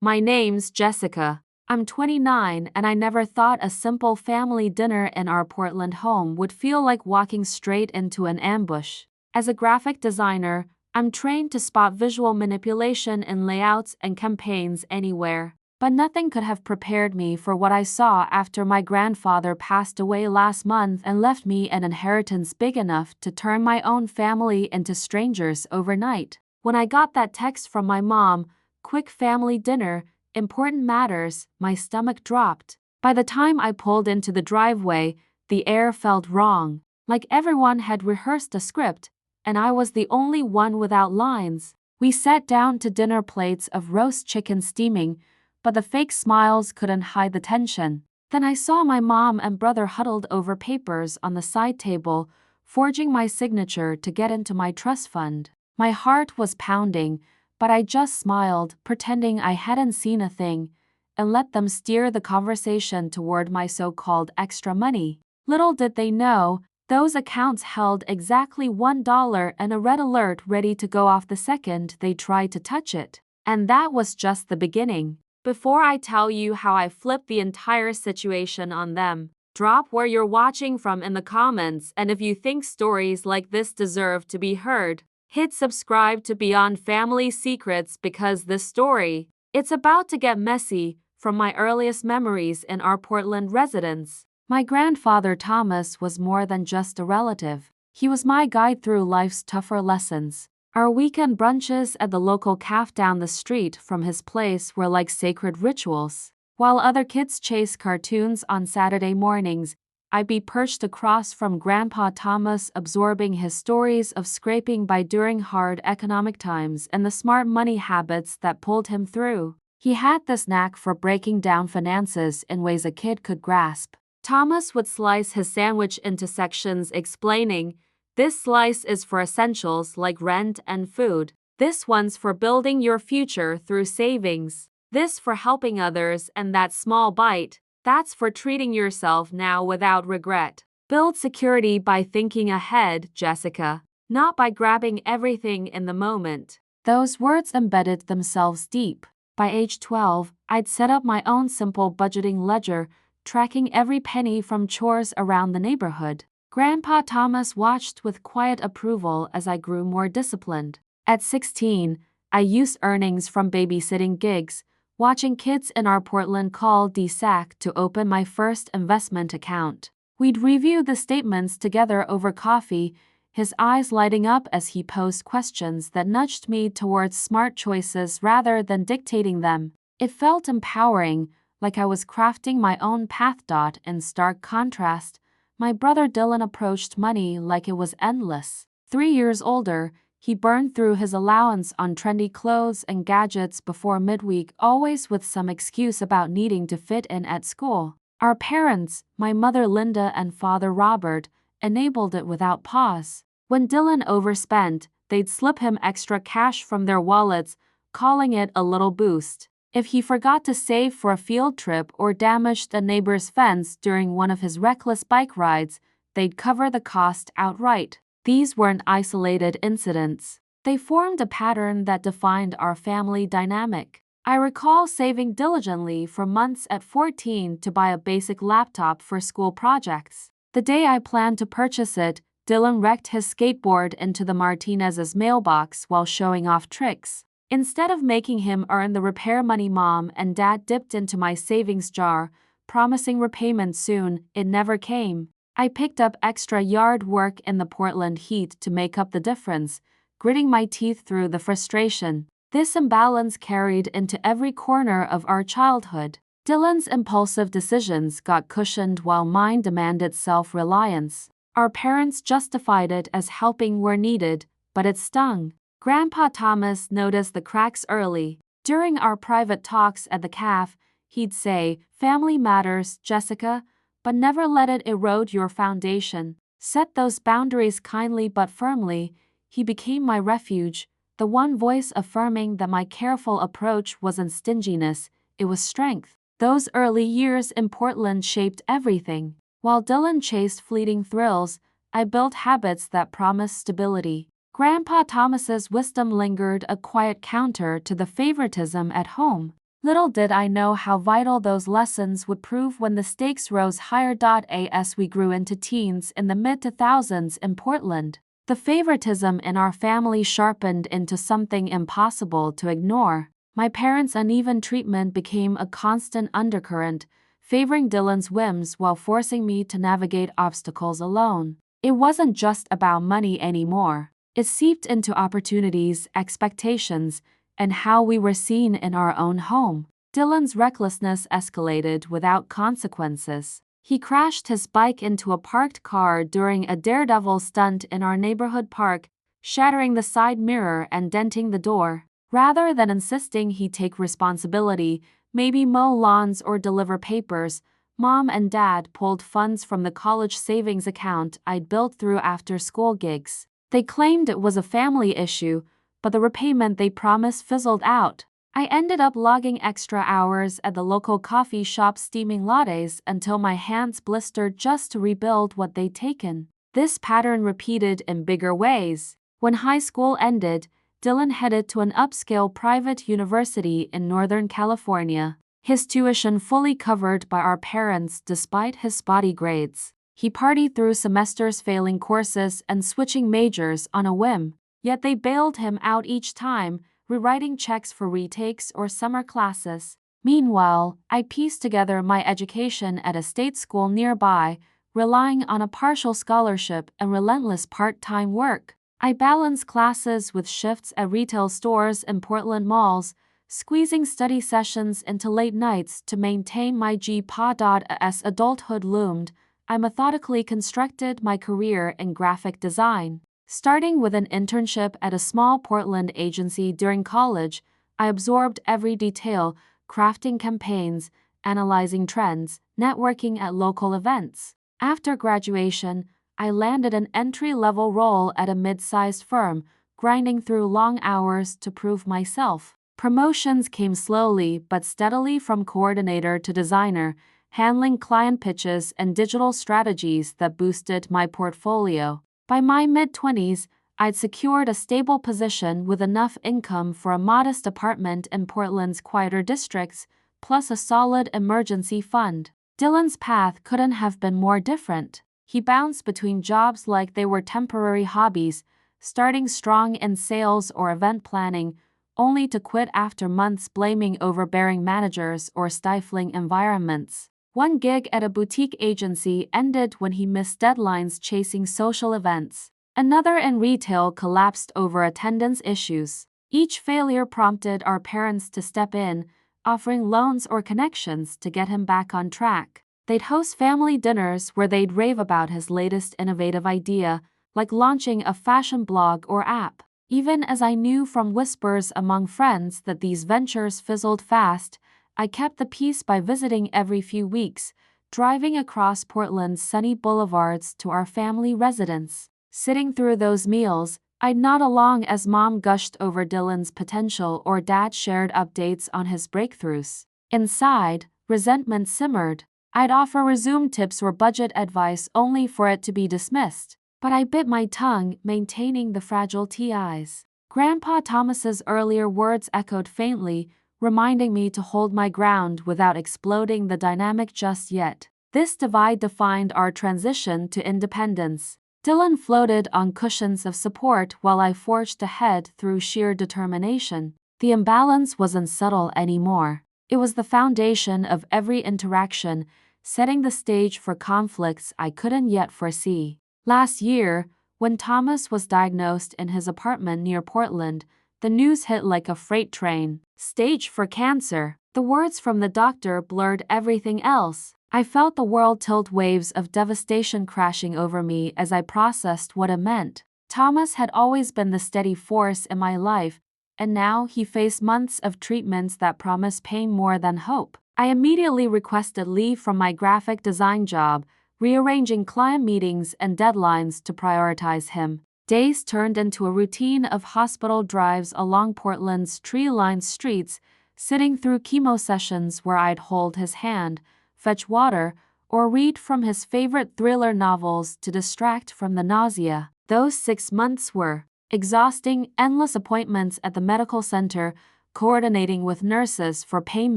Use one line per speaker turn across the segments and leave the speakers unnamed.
My name's Jessica. I'm 29 and I never thought a simple family dinner in our Portland home would feel like walking straight into an ambush. As a graphic designer, I'm trained to spot visual manipulation in layouts and campaigns anywhere. But nothing could have prepared me for what I saw after my grandfather passed away last month and left me an inheritance big enough to turn my own family into strangers overnight. When I got that text from my mom, "Quick family dinner, important matters," my stomach dropped. By the time I pulled into the driveway, the air felt wrong, like everyone had rehearsed a script, and I was the only one without lines. We sat down to dinner, plates of roast chicken steaming, but the fake smiles couldn't hide the tension. Then I saw my mom and brother huddled over papers on the side table, forging my signature to get into my trust fund. My heart was pounding, but I just smiled, pretending I hadn't seen a thing, and let them steer the conversation toward my so-called extra money. Little did they know, those accounts held exactly $1 and a red alert ready to go off the second they tried to touch it. And that was just the beginning. Before I tell you how I flipped the entire situation on them, drop where you're watching from in the comments, and if you think stories like this deserve to be heard, hit subscribe to Beyond Family Secrets, because this story, it's about to get messy. From my earliest memories in our Portland residence, my grandfather Thomas was more than just a relative. He was my guide through life's tougher lessons. Our weekend brunches at the local cafe down the street from his place were like sacred rituals. While other kids chased cartoons on Saturday mornings, I'd be perched across from Grandpa Thomas, absorbing his stories of scraping by during hard economic times and the smart money habits that pulled him through. He had this knack for breaking down finances in ways a kid could grasp. Thomas would slice his sandwich into sections, explaining, "This slice is for essentials like rent and food. This one's for building your future through savings. This for helping others, and that small bite, that's for treating yourself now without regret. Build security by thinking ahead, Jessica, not by grabbing everything in the moment." Those words embedded themselves deep. By age 12, I'd set up my own simple budgeting ledger, tracking every penny from chores around the neighborhood. Grandpa Thomas watched with quiet approval as I grew more disciplined. At 16, I used earnings from babysitting gigs, watching kids in our Portland cul-de-sac, to open my first investment account. We'd review the statements together over coffee, his eyes lighting up as he posed questions that nudged me towards smart choices rather than dictating them. It felt empowering, like I was crafting my own path. In stark contrast, my brother Dylan approached money like it was endless. 3 years older, he burned through his allowance on trendy clothes and gadgets before midweek, always with some excuse about needing to fit in at school. Our parents, my mother Linda and father Robert, enabled it without pause. When Dylan overspent, they'd slip him extra cash from their wallets, calling it a little boost. If he forgot to save for a field trip or damaged a neighbor's fence during one of his reckless bike rides, they'd cover the cost outright. These weren't isolated incidents. They formed a pattern that defined our family dynamic. I recall saving diligently for months at 14 to buy a basic laptop for school projects. The day I planned to purchase it, Dylan wrecked his skateboard into the Martinez's mailbox while showing off tricks. Instead of making him earn the repair money Mom and Dad dipped into my savings jar, promising repayment soon, it never came. I picked up extra yard work in the Portland heat to make up the difference, gritting my teeth through the frustration. This imbalance carried into every corner of our childhood. Dylan's impulsive decisions got cushioned while mine demanded self-reliance. Our parents justified it as helping where needed, but it stung. Grandpa Thomas noticed the cracks early. During our private talks at the cafe, he'd say, "Family matters, Jessica, but never let it erode your foundation. Set those boundaries kindly but firmly." He became my refuge, the one voice affirming that my careful approach wasn't stinginess, it was strength. Those early years in Portland shaped everything. While Dylan chased fleeting thrills, I built habits that promised stability. Grandpa Thomas's wisdom lingered, a quiet counter to the favoritism at home. Little did I know how vital those lessons would prove when the stakes rose higher. As we grew into teens in the mid-2000s in Portland, the favoritism in our family sharpened into something impossible to ignore. My parents' uneven treatment became a constant undercurrent, favoring Dylan's whims while forcing me to navigate obstacles alone. It wasn't just about money anymore. It seeped into opportunities, expectations, and how we were seen in our own home. Dylan's recklessness escalated without consequences. He crashed his bike into a parked car during a daredevil stunt in our neighborhood park, shattering the side mirror and denting the door. Rather than insisting he take responsibility, maybe mow lawns or deliver papers, Mom and Dad pulled funds from the college savings account I'd built through after-school gigs. They claimed it was a family issue, but the repayment they promised fizzled out. I ended up logging extra hours at the local coffee shop steaming lattes until my hands blistered just to rebuild what they'd taken. This pattern repeated in bigger ways. When high school ended, Dylan headed to an upscale private university in Northern California. His tuition fully covered by our parents despite his spotty grades. He partied through semesters failing courses and switching majors on a whim, yet they bailed him out each time, rewriting checks for retakes or summer classes. Meanwhile, I pieced together my education at a state school nearby, relying on a partial scholarship and relentless part-time work. I balanced classes with shifts at retail stores and Portland malls, squeezing study sessions into late nights to maintain my GPA. As adulthood loomed, I methodically constructed my career in graphic design. Starting with an internship at a small Portland agency during college, I absorbed every detail, crafting campaigns, analyzing trends, networking at local events. After graduation, I landed an entry-level role at a mid-sized firm, grinding through long hours to prove myself. Promotions came slowly but steadily from coordinator to designer, handling client pitches and digital strategies that boosted my portfolio. By my mid-20s, I'd secured a stable position with enough income for a modest apartment in Portland's quieter districts, plus a solid emergency fund. Dylan's path couldn't have been more different. He bounced between jobs like they were temporary hobbies, starting strong in sales or event planning, only to quit after months blaming overbearing managers or stifling environments. One gig at a boutique agency ended when he missed deadlines chasing social events. Another in retail collapsed over attendance issues. Each failure prompted our parents to step in, offering loans or connections to get him back on track. They'd host family dinners where they'd rave about his latest innovative idea, like launching a fashion blog or app. Even as I knew from whispers among friends that these ventures fizzled fast, I kept the peace by visiting every few weeks, driving across Portland's sunny boulevards to our family residence. Sitting through those meals, I'd nod along as Mom gushed over Dylan's potential or Dad shared updates on his breakthroughs. Inside, resentment simmered. I'd offer resume tips or budget advice only for it to be dismissed. But I bit my tongue, maintaining the fragile TIs. Grandpa Thomas's earlier words echoed faintly, reminding me to hold my ground without exploding the dynamic just yet. This divide defined our transition to independence. Dylan floated on cushions of support while I forged ahead through sheer determination. The imbalance wasn't subtle anymore. It was the foundation of every interaction, setting the stage for conflicts I couldn't yet foresee. Last year, when Thomas was diagnosed in his apartment near Portland, the news hit like a freight train. Stage 4 cancer. The words from the doctor blurred everything else. I felt the world tilt, waves of devastation crashing over me as I processed what it meant. Thomas had always been the steady force in my life, and now he faced months of treatments that promised pain more than hope. I immediately requested leave from my graphic design job, rearranging client meetings and deadlines to prioritize him. Days turned into a routine of hospital drives along Portland's tree-lined streets, sitting through chemo sessions where I'd hold his hand, fetch water, or read from his favorite thriller novels to distract from the nausea. Those 6 months were exhausting, endless appointments at the medical center, coordinating with nurses for pain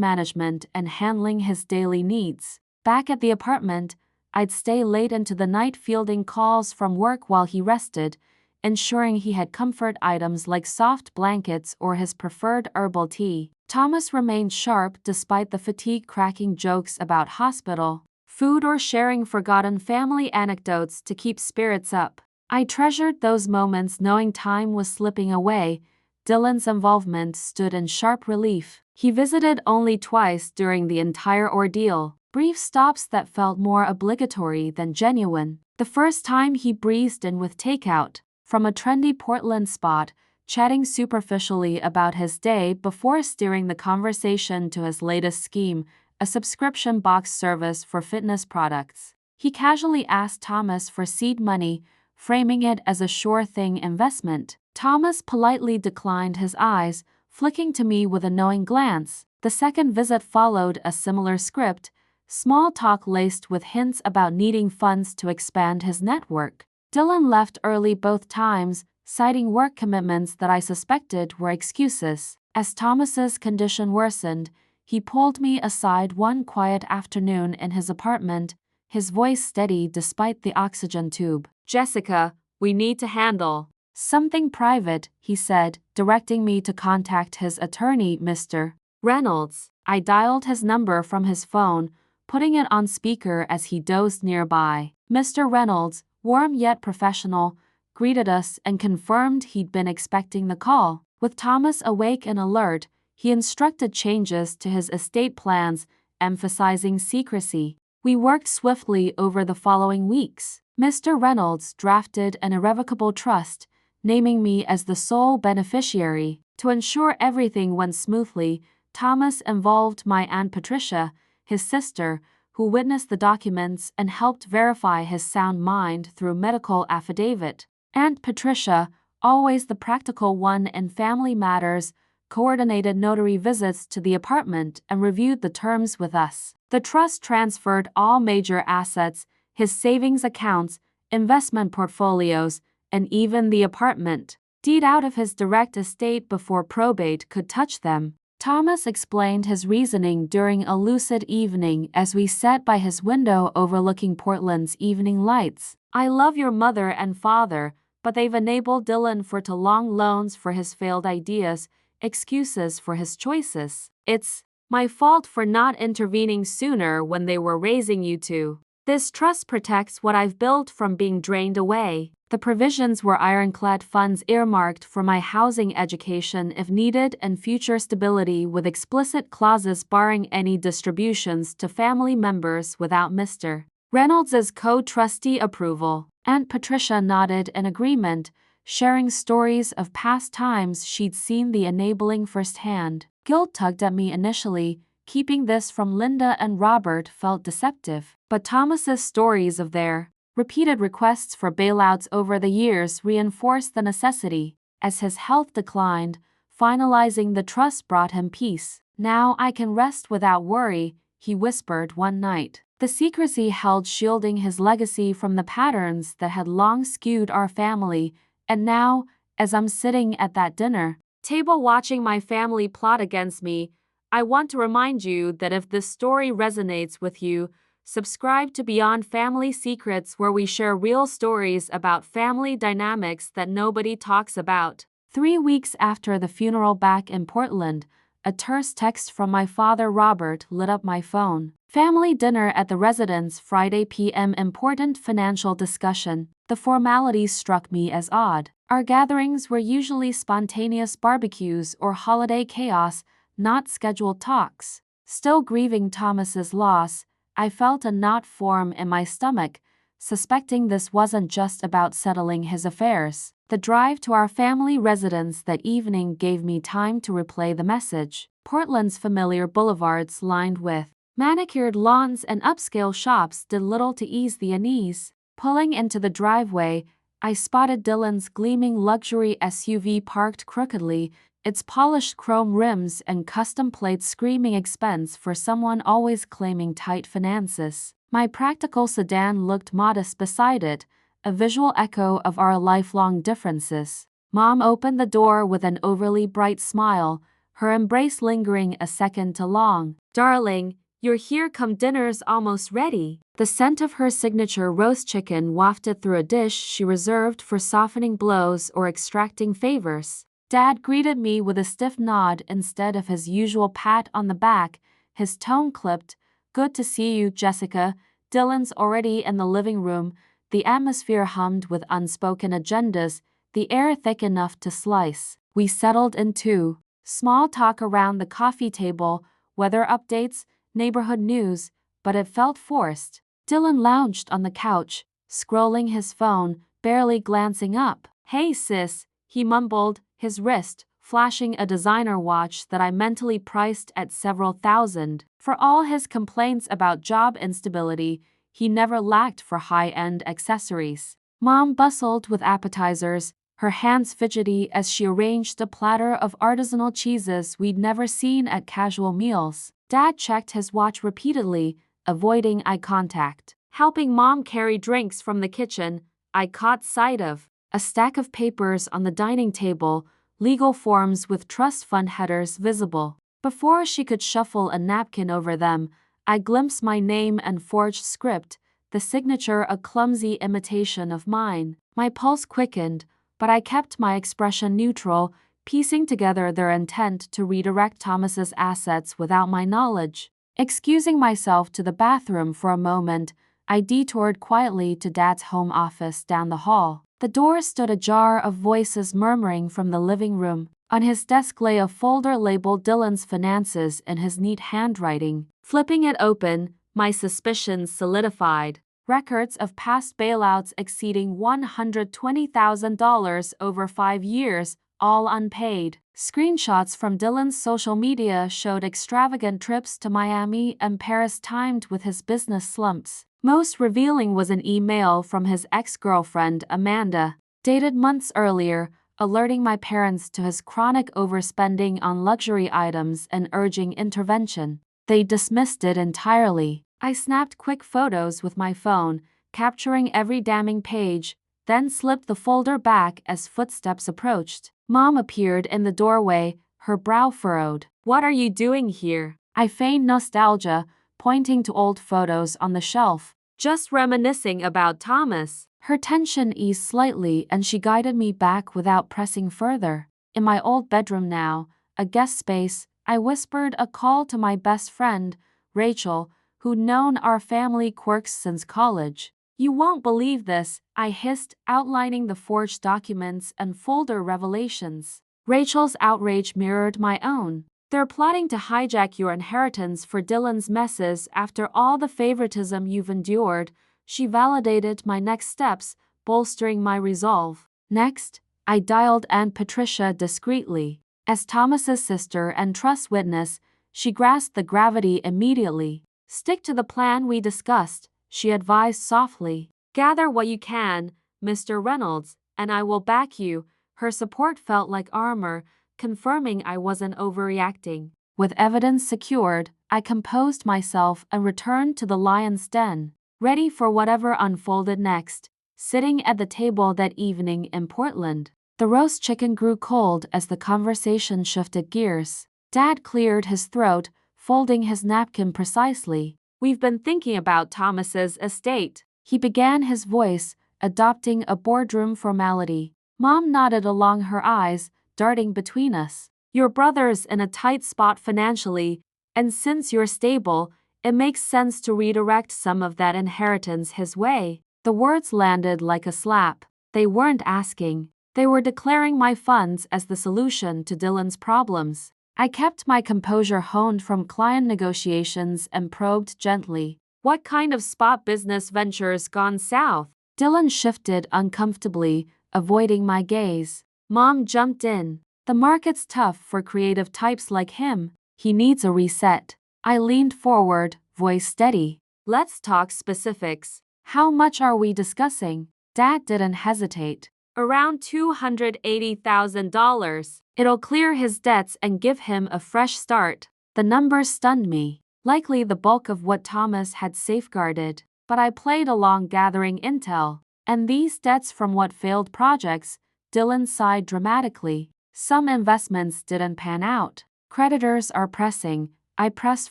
management and handling his daily needs. Back at the apartment, I'd stay late into the night fielding calls from work while he rested, ensuring he had comfort items like soft blankets or his preferred herbal tea. Thomas remained sharp despite the fatigue, cracking jokes about hospital food or sharing forgotten family anecdotes to keep spirits up. I treasured those moments knowing time was slipping away. Dylan's involvement stood in sharp relief. He visited only twice during the entire ordeal, brief stops that felt more obligatory than genuine. The first time he breezed in with takeout from a trendy Portland spot, chatting superficially about his day before steering the conversation to his latest scheme, a subscription box service for fitness products. He casually asked Thomas for seed money, framing it as a sure-thing investment. Thomas politely declined, his eyes flicking to me with a knowing glance. The second visit followed a similar script, small talk laced with hints about needing funds to expand his network. Dylan left early both times, citing work commitments that I suspected were excuses. As Thomas's condition worsened, he pulled me aside one quiet afternoon in his apartment, his voice steady despite the oxygen tube. "Jessica, we need to handle something private," he said, directing me to contact his attorney, Mr. Reynolds. I dialed his number from his phone, putting it on speaker as he dozed nearby. Mr. Reynolds, warm yet professional, greeted us and confirmed he'd been expecting the call. With Thomas awake and alert, he instructed changes to his estate plans, emphasizing secrecy. We worked swiftly over the following weeks. Mr. Reynolds drafted an irrevocable trust, naming me as the sole beneficiary. To ensure everything went smoothly, Thomas involved my Aunt Patricia, his sister, who witnessed the documents and helped verify his sound mind through medical affidavit. Aunt Patricia, always the practical one in family matters, coordinated notary visits to the apartment and reviewed the terms with us. The trust transferred all major assets, his savings accounts, investment portfolios, and even the apartment deed out of his direct estate before probate could touch them. Thomas explained his reasoning during a lucid evening as we sat by his window overlooking Portland's evening lights. "I love your mother and father, but they've enabled Dylan for to long loans for his failed ideas, excuses for his choices. It's my fault for not intervening sooner when they were raising you two. This trust protects what I've built from being drained away." The provisions were ironclad, funds earmarked for my housing, education if needed, and future stability, with explicit clauses barring any distributions to family members without Mr. Reynolds' co-trustee approval. Aunt Patricia nodded in agreement, sharing stories of past times she'd seen the enabling firsthand. Guilt tugged at me initially. Keeping this from Linda and Robert felt deceptive, but Thomas's stories of their repeated requests for bailouts over the years reinforced the necessity. As his health declined, finalizing the trust brought him peace. "Now I can rest without worry," he whispered one night. The secrecy held shielding his legacy from the patterns that had long skewed our family, and now, as I'm sitting at that dinner table watching my family plot against me, I want to remind you that if this story resonates with you, subscribe to Beyond Family Secrets, where we share real stories about family dynamics that nobody talks about. 3 weeks after the funeral back in Portland, a terse text from my father Robert lit up my phone. "Family dinner at the residence Friday p.m. Important financial discussion." The formalities struck me as odd. Our gatherings were usually spontaneous barbecues or holiday chaos, not scheduled talks. Still grieving Thomas's loss, I felt a knot form in my stomach, suspecting this wasn't just about settling his affairs. The drive to our family residence that evening gave me time to replay the message. Portland's familiar boulevards lined with manicured lawns and upscale shops did little to ease the unease. Pulling into the driveway, I spotted Dylan's gleaming luxury SUV parked crookedly, its polished chrome rims and custom plates screaming expense for someone always claiming tight finances. My practical sedan looked modest beside it, a visual echo of our lifelong differences. Mom opened the door with an overly bright smile, her embrace lingering a second too long. "Darling, your here come dinner's almost ready." The scent of her signature roast chicken wafted through a dish she reserved for softening blows or extracting favors. Dad greeted me with a stiff nod instead of his usual pat on the back, his tone clipped. "Good to see you, Jessica." Dylan's already in the living room, the atmosphere hummed with unspoken agendas, the air thick enough to slice. We settled into small talk around the coffee table, weather updates, neighborhood news, but it felt forced. Dylan lounged on the couch, scrolling his phone, barely glancing up. "Hey sis," he mumbled, his wrist flashing a designer watch that I mentally priced at several thousand. For all his complaints about job instability, he never lacked for high-end accessories. Mom bustled with appetizers, her hands fidgety as she arranged a platter of artisanal cheeses we'd never seen at casual meals. Dad checked his watch repeatedly, avoiding eye contact. Helping Mom carry drinks from the kitchen, I caught sight of a stack of papers on the dining table, legal forms with trust fund headers visible. Before she could shuffle a napkin over them, I glimpsed my name and forged script, the signature a clumsy imitation of mine. My pulse quickened, but I kept my expression neutral, piecing together their intent to redirect Thomas's assets without my knowledge. Excusing myself to the bathroom for a moment, I detoured quietly to Dad's home office down the hall. The door stood ajar, of voices murmuring from the living room. On his desk lay a folder labeled Dylan's finances in his neat handwriting. Flipping it open, my suspicions solidified. Records of past bailouts exceeding $120,000 over 5 years, all unpaid. Screenshots from Dylan's social media showed extravagant trips to Miami and Paris timed with his business slumps. Most revealing was an email from his ex-girlfriend, Amanda, dated months earlier, alerting my parents to his chronic overspending on luxury items and urging intervention. They dismissed it entirely. I snapped quick photos with my phone, capturing every damning page, then slipped the folder back as footsteps approached. Mom appeared in the doorway, her brow furrowed. "What are you doing here?" I feigned nostalgia, pointing to old photos on the shelf. "Just reminiscing about Thomas." Her tension eased slightly and she guided me back without pressing further. In my old bedroom now, a guest space, I whispered a call to my best friend, Rachel, who'd known our family quirks since college. "You won't believe this," I hissed, outlining the forged documents and folder revelations. Rachel's outrage mirrored my own. "They're plotting to hijack your inheritance for Dylan's messes after all the favoritism you've endured." She validated my next steps, bolstering my resolve. Next, I dialed Aunt Patricia discreetly. As Thomas's sister and trust witness, she grasped the gravity immediately. "Stick to the plan we discussed," she advised softly. "Gather what you can, Mr. Reynolds, and I will back you." Her support felt like armor, confirming I wasn't overreacting. With evidence secured, I composed myself and returned to the lion's den, ready for whatever unfolded next. Sitting at the table that evening in Portland, the roast chicken grew cold as the conversation shifted gears. Dad cleared his throat, folding his napkin precisely. "We've been thinking about Thomas's estate," he began, his voice adopting a boardroom formality. Mom nodded along her eyes, darting between us. "Your brother's in a tight spot financially, and since you're stable, it makes sense to redirect some of that inheritance his way." The words landed like a slap. They weren't asking. They were declaring my funds as the solution to Dylan's problems. I kept my composure honed from client negotiations and probed gently. "What kind of spot business ventures gone south?" Dylan shifted uncomfortably, avoiding my gaze. Mom jumped in. "The market's tough for creative types like him. He needs a reset." I leaned forward, voice steady. "Let's talk specifics. How much are we discussing?" Dad didn't hesitate. "Around $280,000. It'll clear his debts and give him a fresh start." The numbers stunned me, likely the bulk of what Thomas had safeguarded, but I played along gathering intel. "And these debts from what failed projects?" Dylan sighed dramatically. "Some investments didn't pan out. Creditors are pressing. I pressed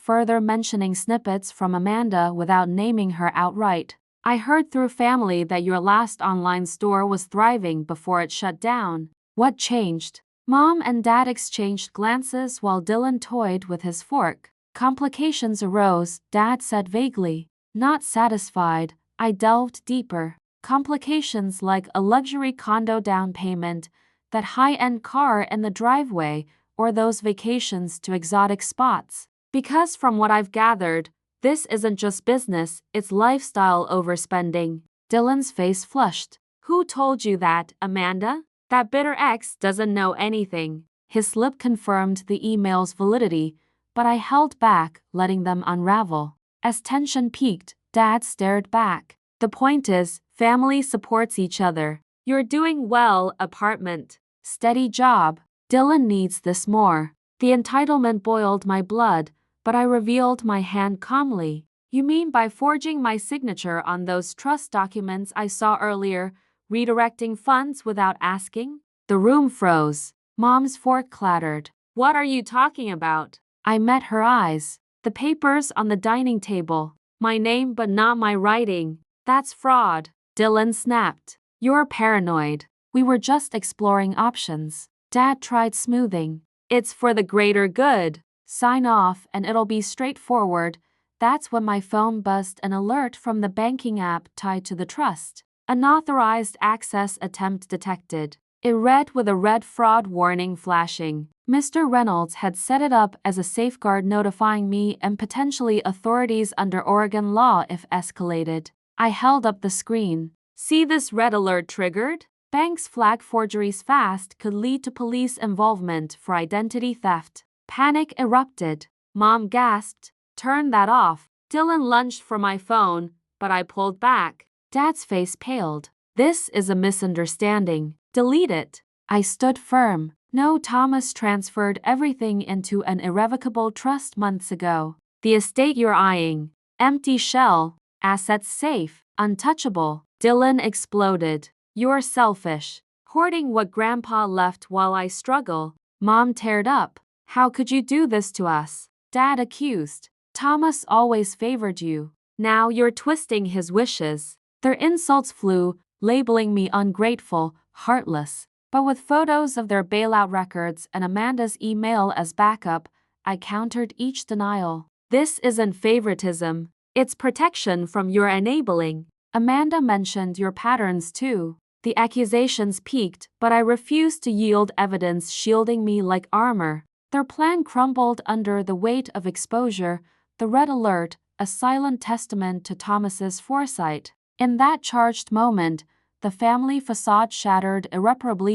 further, mentioning snippets from Amanda without naming her outright. I heard through family that your last online store was thriving before it shut down. What changed? Mom and Dad exchanged glances while Dylan toyed with his fork. Complications arose, Dad said vaguely. Not satisfied, I delved deeper. Complications like a luxury condo down payment, that high-end car in the driveway, or those vacations to exotic spots. Because from what I've gathered, this isn't just business, it's lifestyle overspending. Dylan's face flushed. Who told you that, Amanda? That bitter ex doesn't know anything. His lip confirmed the email's validity, but I held back, letting them unravel. As tension peaked, Dad stared back. The point is, family supports each other. You're doing well, apartment. Steady job. Dylan needs this more. The entitlement boiled my blood, but I revealed my hand calmly. You mean by forging my signature on those trust documents I saw earlier, redirecting funds without asking? The room froze. Mom's fork clattered. What are you talking about? I met her eyes. The papers on the dining table. My name but not my writing. That's fraud. Dylan snapped. You're paranoid. We were just exploring options. Dad tried smoothing. It's for the greater good. Sign off and it'll be straightforward. That's when my phone buzzed an alert from the banking app tied to the trust. Unauthorized access attempt detected. It read with a red fraud warning flashing. Mr. Reynolds had set it up as a safeguard, notifying me and potentially authorities under Oregon law if escalated. I held up the screen. See this red alert triggered? Banks flag forgeries fast could lead to police involvement for identity theft. Panic erupted. Mom gasped. Turn that off. Dylan lunged for my phone, but I pulled back. Dad's face paled. This is a misunderstanding. Delete it. I stood firm. No, Thomas transferred everything into an irrevocable trust months ago. The estate you're eyeing. Empty shell. Assets safe. Untouchable. Dylan exploded. You're selfish. Hoarding what Grandpa left while I struggle. Mom teared up. How could you do this to us? Dad accused. Thomas always favored you. Now you're twisting his wishes. Their insults flew, labeling me ungrateful, heartless. But with photos of their bailout records and Amanda's email as backup, I countered each denial. This isn't favoritism. It's protection from your enabling. Amanda mentioned your patterns too. The accusations peaked, but I refused to yield evidence shielding me like armor. Their plan crumbled under the weight of exposure, the red alert, a silent testament to Thomas's foresight. In that charged moment, the family facade shattered irreparably.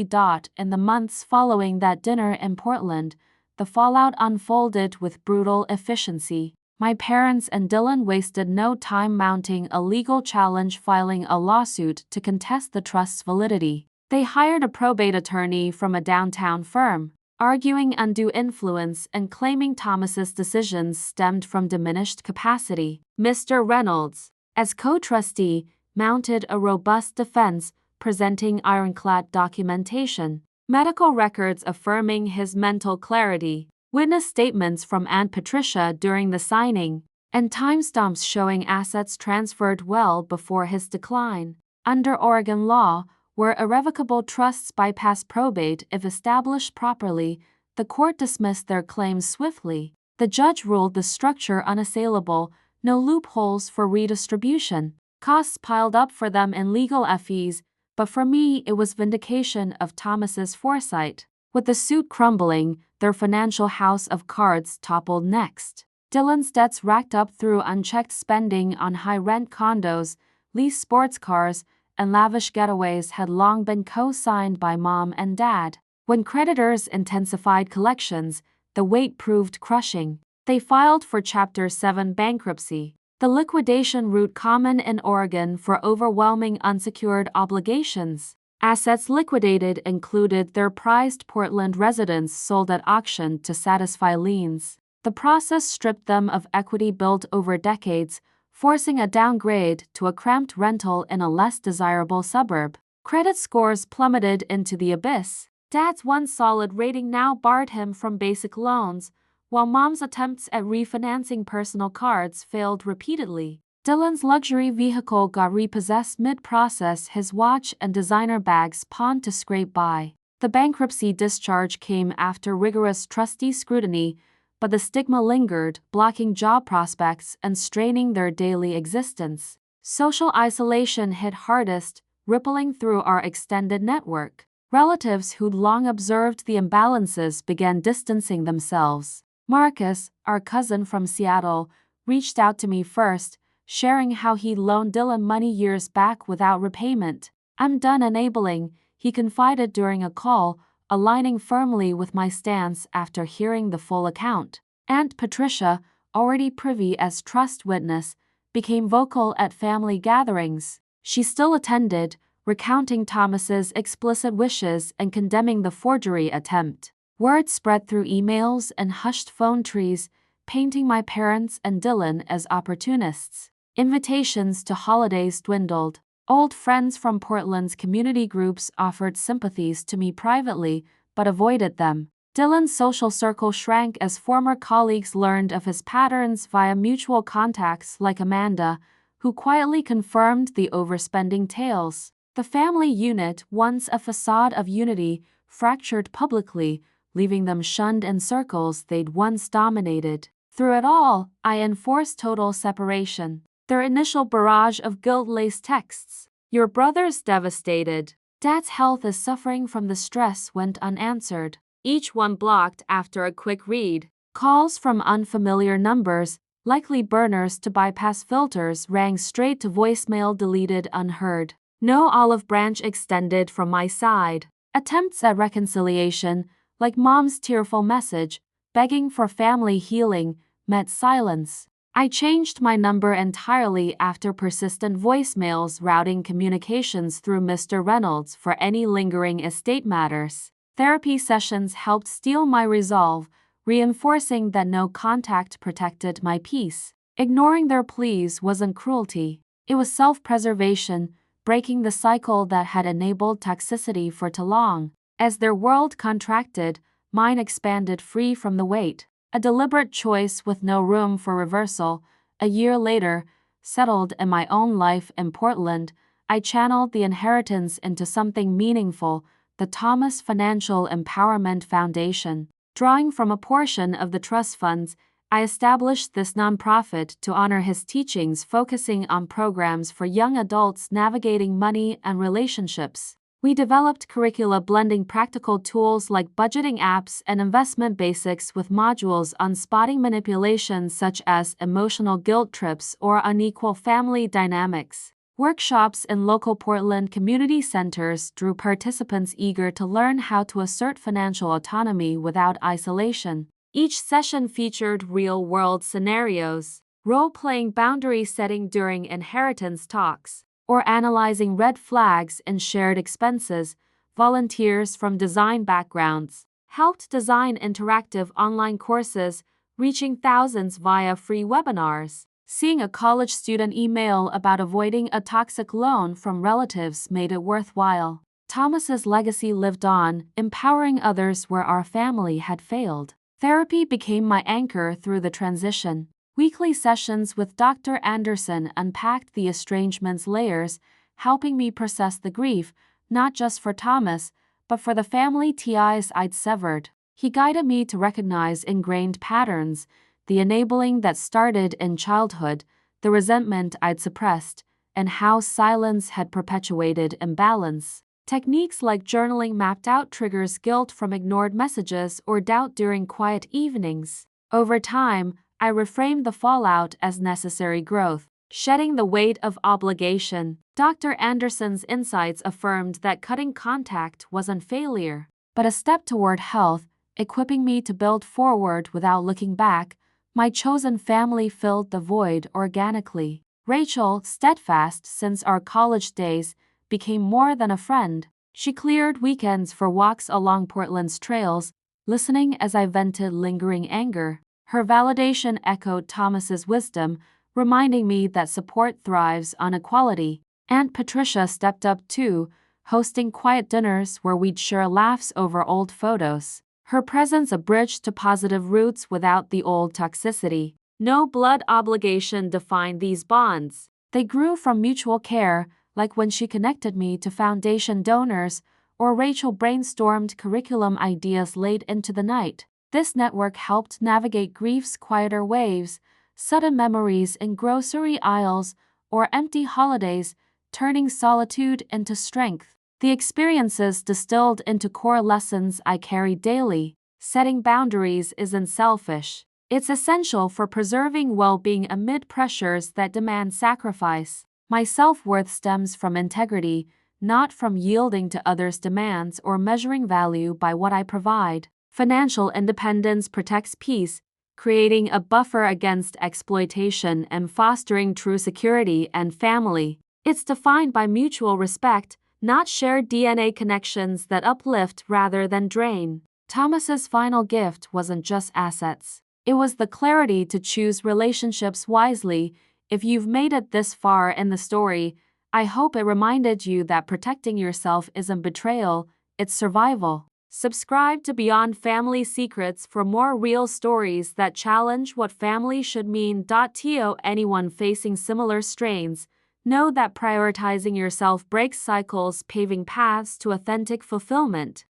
In the months following that dinner in Portland, the fallout unfolded with brutal efficiency. My parents and Dylan wasted no time mounting a legal challenge, filing a lawsuit to contest the trust's validity. They hired a probate attorney from a downtown firm, arguing undue influence and claiming Thomas's decisions stemmed from diminished capacity. Mr. Reynolds, as co-trustee, mounted a robust defense, presenting ironclad documentation, medical records affirming his mental clarity, witness statements from Aunt Patricia during the signing, and timestamps showing assets transferred well before his decline. Under Oregon law, where irrevocable trusts bypass probate if established properly, the court dismissed their claims swiftly. The judge ruled the structure unassailable, no loopholes for redistribution. Costs piled up for them in legal fees, but for me it was vindication of Thomas's foresight. With the suit crumbling, their financial house of cards toppled next. Dylan's debts racked up through unchecked spending on high-rent condos, leased sports cars, and lavish getaways had long been co-signed by Mom and Dad. When creditors intensified collections, the weight proved crushing. They filed for Chapter 7 bankruptcy, the liquidation route common in Oregon for overwhelming unsecured obligations. Assets liquidated included their prized Portland residence sold at auction to satisfy liens. The process stripped them of equity built over decades, forcing a downgrade to a cramped rental in a less desirable suburb. Credit scores plummeted into the abyss. Dad's one solid rating now barred him from basic loans, while Mom's attempts at refinancing personal cards failed repeatedly. Dylan's luxury vehicle got repossessed mid-process, his watch and designer bags pawned to scrape by. The bankruptcy discharge came after rigorous trustee scrutiny, but the stigma lingered, blocking job prospects and straining their daily existence. Social isolation hit hardest, rippling through our extended network. Relatives who'd long observed the imbalances began distancing themselves. Marcus, our cousin from Seattle, reached out to me first, sharing how he'd loaned Dylan money years back without repayment. "I'm done enabling," he confided during a call, aligning firmly with my stance after hearing the full account. Aunt Patricia, already privy as trust witness, became vocal at family gatherings. She still attended, recounting Thomas's explicit wishes and condemning the forgery attempt. Word spread through emails and hushed phone trees, painting my parents and Dylan as opportunists. Invitations to holidays dwindled. Old friends from Portland's community groups offered sympathies to me privately, but avoided them. Dylan's social circle shrank as former colleagues learned of his patterns via mutual contacts like Amanda, who quietly confirmed the overspending tales. The family unit, once a facade of unity, fractured publicly, leaving them shunned in circles they'd once dominated. Through it all, I enforced total separation. Their initial barrage of guilt-laced texts. "Your brother's devastated. Dad's health is suffering from the stress," went unanswered, each one blocked after a quick read. Calls from unfamiliar numbers, likely burners to bypass filters, rang straight to voicemail, deleted unheard. No olive branch extended from my side. Attempts at reconciliation, like Mom's tearful message, begging for family healing, met silence. I changed my number entirely after persistent voicemails routing communications through Mr. Reynolds for any lingering estate matters. Therapy sessions helped steel my resolve, reinforcing that no contact protected my peace. Ignoring their pleas wasn't cruelty. It was self-preservation, breaking the cycle that had enabled toxicity for too long. As their world contracted, mine expanded free from the weight. A deliberate choice with no room for reversal. A year later, settled in my own life in Portland, I channeled the inheritance into something meaningful, the Thomas Financial Empowerment Foundation. Drawing from a portion of the trust funds, I established this nonprofit to honor his teachings, focusing on programs for young adults navigating money and relationships. We developed curricula blending practical tools like budgeting apps and investment basics with modules on spotting manipulations such as emotional guilt trips or unequal family dynamics. Workshops in local Portland community centers drew participants eager to learn how to assert financial autonomy without isolation. Each session featured real-world scenarios, role-playing boundary setting during inheritance talks, or analyzing red flags in shared expenses. Volunteers from design backgrounds helped design interactive online courses, reaching thousands via free webinars. Seeing a college student email about avoiding a toxic loan from relatives made it worthwhile. Thomas's legacy lived on, empowering others where our family had failed. Therapy became my anchor through the transition. Weekly sessions with Dr. Anderson unpacked the estrangement's layers, helping me process the grief, not just for Thomas, but for the family ties I'd severed. He guided me to recognize ingrained patterns, the enabling that started in childhood, the resentment I'd suppressed, and how silence had perpetuated imbalance. Techniques like journaling mapped out triggers, guilt from ignored messages, or doubt during quiet evenings. Over time, I reframed the fallout as necessary growth, shedding the weight of obligation. Dr. Anderson's insights affirmed that cutting contact wasn't failure, but a step toward health, equipping me to build forward without looking back. My chosen family filled the void organically. Rachel, steadfast since our college days, became more than a friend. She cleared weekends for walks along Portland's trails, listening as I vented lingering anger. Her validation echoed Thomas's wisdom, reminding me that support thrives on equality. Aunt Patricia stepped up too, hosting quiet dinners where we'd share laughs over old photos. Her presence a bridge to positive roots without the old toxicity. No blood obligation defined these bonds. They grew from mutual care, like when she connected me to foundation donors, or Rachel brainstormed curriculum ideas late into the night. This network helped navigate grief's quieter waves, sudden memories in grocery aisles, or empty holidays, turning solitude into strength. The experiences distilled into core lessons I carry daily. Setting boundaries isn't selfish. It's essential for preserving well-being amid pressures that demand sacrifice. My self-worth stems from integrity, not from yielding to others' demands or measuring value by what I provide. Financial independence protects peace, creating a buffer against exploitation and fostering true security and family. It's defined by mutual respect, not shared DNA connections that uplift rather than drain. Thomas's final gift wasn't just assets. It was the clarity to choose relationships wisely. If you've made it this far in the story, I hope it reminded you that protecting yourself isn't betrayal, it's survival. Subscribe to Beyond Family Secrets for more real stories that challenge what family should mean. To anyone facing similar strains, know that prioritizing yourself breaks cycles, paving paths to authentic fulfillment.